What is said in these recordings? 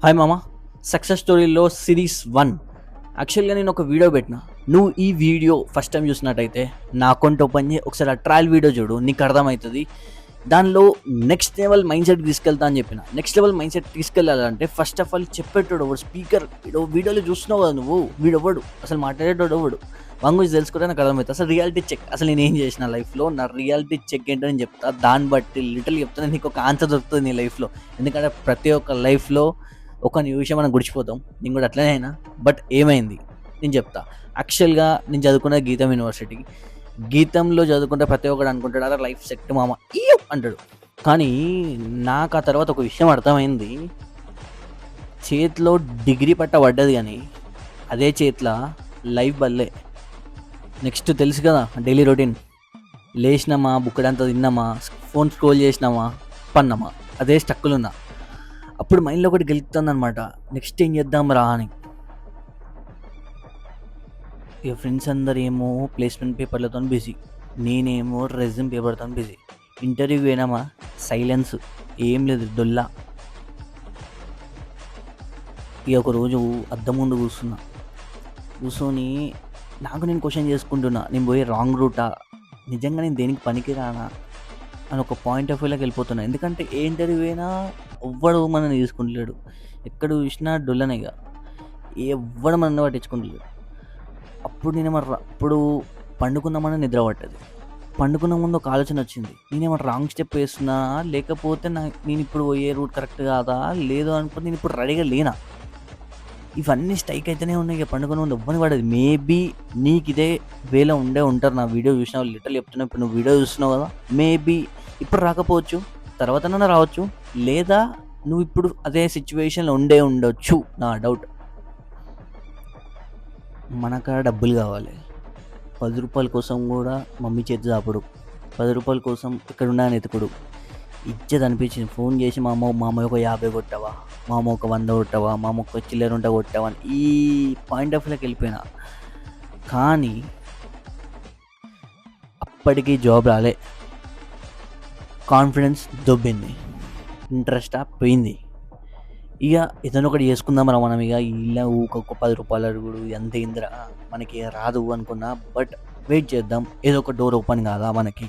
Hi మామ. Success స్టోరీలో series 1 యాక్చువల్గా నేను ఒక వీడియో పెట్టిన. నువ్వు ఈ వీడియో ఫస్ట్ టైం చూసినట్టయితే నా అకౌంట్ ఓపెన్ చేయి, ఒకసారి ఆ ట్రయల్ వీడియో చూడు, నీకు అర్థమవుతుంది. దానిలో నెక్స్ట్ లెవెల్ మైండ్ సెట్ తీసుకెళ్తా అని చెప్పిన. నెక్స్ట్ లెవెల్ మైండ్ సెట్ తీసుకెళ్ళాలంటే ఫస్ట్ ఆఫ్ ఆల్ చెప్పేటోడు ఎవడు, స్పీకర్ వీడియోలో చూస్తున్నావు కదా నువ్వు, వీడెవడు అసలు మాట్లాడేటోడు ఎవడు, వాని గురించి తెలుసుకుంటే నాకు అర్థమవుతుంది. అసలు రియాలిటీ చెక్, అసలు నేను ఏం చేసిన లైఫ్లో నా రియాలిటీ చెక్ ఏంటో నేను చెప్తా. దాన్ని బట్టి లిటిల్ చెప్తాను, నీకు ఒక ఆన్సర్ దొరుకుతుంది నీ లైఫ్లో. ఎందుకంటే ప్రతి ఒక్క లైఫ్లో ఒక విషయం మనం గుడిచిపోతాం, నేను కూడా అట్లనే అయినా. బట్ ఏమైంది నేను చెప్తా. యాక్చువల్గా నేను చదువుకున్న గీతం యూనివర్సిటీ. గీతంలో చదువుకుంటే ప్రతి ఒక్కడు అనుకుంటాడు అలా లైఫ్ సెట్ మామ ఈయో అంటాడు. కానీ నాకు ఆ తర్వాత ఒక విషయం అర్థమైంది. చేతిలో డిగ్రీ పట్ట పడ్డది కానీ అదే చేతిలో లైఫ్ బల్లే. నెక్స్ట్ తెలుసు కదా డైలీ రొటీన్, లేచినామా, బుక్కడంతా తిన్నామా, ఫోన్ స్క్రోల్ చేసినామా, పన్నామా, అదే స్టక్కులున్నా. అప్పుడు మైండ్లో ఒకటి గెలుస్తుంది అనమాట, నెక్స్ట్ ఏం చేద్దాం రా అని. ఇక ఫ్రెండ్స్ అందరు ఏమో ప్లేస్మెంట్ పేపర్లతో బిజీ, నేనేమో రెజ్యూమ్ పేపర్తో బిజీ. ఇంటర్వ్యూ పోయినామా, సైలెన్స్, ఏం లేదు, డొల్లా. ఇక ఒకరోజు అద్దం ముందు కూర్చొని నాకు నేను క్వశ్చన్ చేసుకుంటున్నా, నేను పోయే రాంగ్ రూటా, నిజంగా నేను దేనికి పనికిరానా అని ఒక పాయింట్ ఆఫ్ వ్యూలోకి వెళ్ళిపోతున్నా. ఎందుకంటే ఏ ఇంటర్వ్యూ అయినా ఎవ్వడు మనల్ని తీసుకుంటలేడు, ఎక్కడ చూసినా డొల్లనేగా, ఎవ్వడు మనల్ని పట్టించుకుంటలేడు. అప్పుడు పండుకుందామని నిద్ర పట్టదు. పండుకున్న ముందు ఒక ఆలోచన వచ్చింది, నేనేమన్నా రాంగ్ స్టెప్ వేస్తున్నా, లేకపోతే నేను ఇప్పుడు పోయే రూట్ కరెక్ట్ కాదా, లేదు అనుకుంటే నేను ఇప్పుడు రెడీగా లేనా. ఇవన్నీ స్ట్రైక్ అయితేనే ఉన్నాయి. ఇక పండుగ ముందు ఎవ్వని పడేది. మేబీ నీకు ఇదే వేలో ఉంటారు నా వీడియో చూసిన వాళ్ళు. లిటరల్ చెప్తున్నా, ఇప్పుడు నువ్వు వీడియో చూస్తున్నావు కదా, మేబీ ఇప్పుడు రాకపోవచ్చు, తర్వాతనైనా రావచ్చు, లేదా నువ్వు ఇప్పుడు అదే సిచ్యువేషన్లో ఉండొచ్చు, నా డౌట్. మనకాడ డబ్బులు కావాలి, 10 రూపాయల కోసం కూడా మమ్మీ చేతి చాపుడు, 10 రూపాయల కోసం ఇక్కడ ఉన్నాయని ఎతుకుడు. ఇచ్చేది అనిపించింది, ఫోన్ చేసి మా అమ్మ ఒక 50 కొట్టావా, మా అమ్మ ఒక 100 కొట్టావా, మా అమ్మ ఒక చిల్లర ఉంటే కొట్టావా అని ఈ పాయింట్ ఆఫ్ వ్యూలోకి వెళ్ళిపోయినా. కానీ అప్పటికి జాబ్ రాలే, కాన్ఫిడెన్స్ దొబ్బింది, ఇంట్రెస్ట్ పోయింది. ఇక ఏదైనా ఒకటి చేసుకుందామరా మనం, ఇక ఇలా ఊకొక 10 రూపాయలు అడుగుడు ఎంత ఇందిరా, మనకి రాదు అనుకున్నా. బట్ వెయిట్ చేద్దాం, ఏదో ఒక డోర్ ఓపెన్ కాదా మనకి,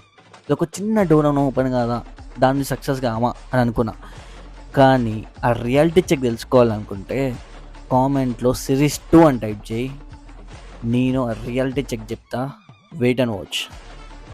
ఒక చిన్న డోర్ అని ఓపెన్ కాదా, దాన్ని సక్సెస్ కామా అని అనుకున్నా. కానీ ఆ రియాలిటీ చెక్ తెలుసుకోవాలనుకుంటే కామెంట్లో సిరీస్ 2 అని టైప్ చేయి, నేను ఆ రియాలిటీ చెక్ చెప్తా. Wait and watch.